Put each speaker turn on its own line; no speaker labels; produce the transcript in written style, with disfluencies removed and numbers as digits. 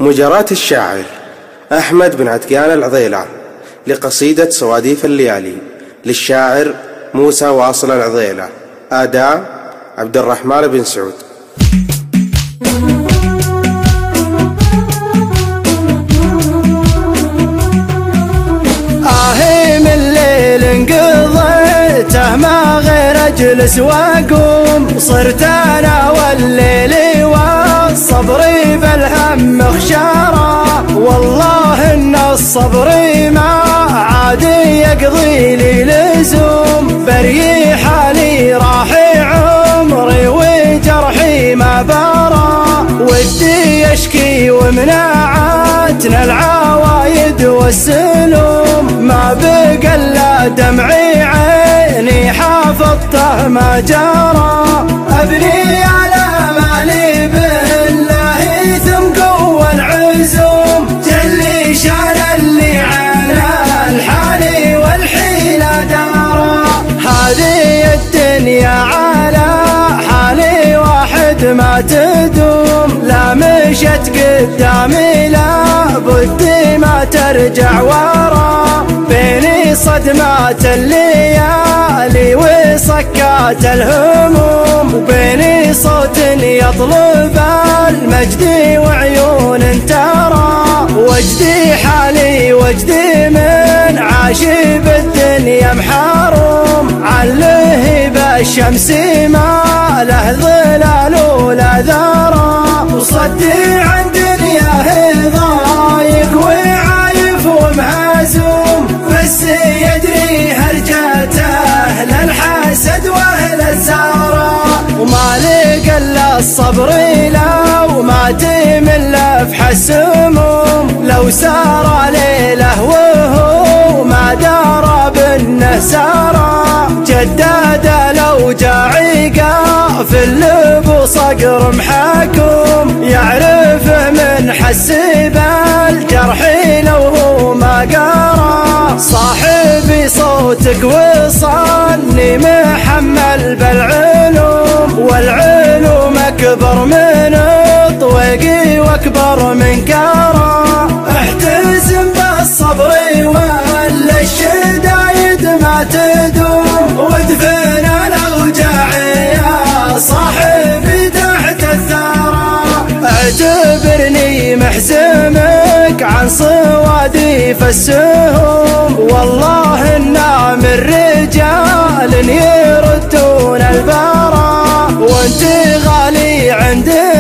مجراة الشاعر أحمد بن عتقيان العضيلة لقصيدة سواديف الليالي للشاعر موسى واصل العضيلة. أداء عبد الرحمن بن سعود.
من الليل انقضيته ما غير اجلس واقوم، صرت انا والليل والصبر بالهم خشاره، والله ان الصبر ما عاد يقضي لي لزوم، بريح حالي راح عمري وجرحي ما برا، ودي يشكي ومناعتنا العوايد والسلوم، ما بقى الا دمعي عيني حافظته ما جرى، ابني على مالي بالله ثم قوى العزوم، جلي شان اللي على الحالي والحيلة دارا، هذه الدنيا على حالي واحد ما تدوم، لا مشت قدامي لا بد ما ترجع ورا، بيني صدمات الليالي وصكات الهموم، وبيني صوت يطلب المجد وعيون ترى، وجدي حالي وجدي من عاشي بالدنيا محروم، عله بالشمس ما له ظلال ولا ذرى، وصدي عن دنياه ضايق وعايف ومهزوم، بس يدري هرجته للحسد واهل الزهرة، وما لقى الا الصبر لو ما تمل لفح السموم، لو سار ليله وهو ما دار بانه سارا، جداد لو جاعي في اللب صقر محكوم، يعرفه من حس بالجرح لو هو ما قرا، صاحبي صوتك وصلني محمل بالعلوم، والعلوم اكبر من الطويق واكبر من كرا، احتزم بالصبر ولا الشدايد ما تدوم، وادفن الاوجاع يا صاحبي تحت الثرى، اعتبرني محزمك عن صواديف السهوم، والله انا من رجال يردون البرى، وانت غالي عندي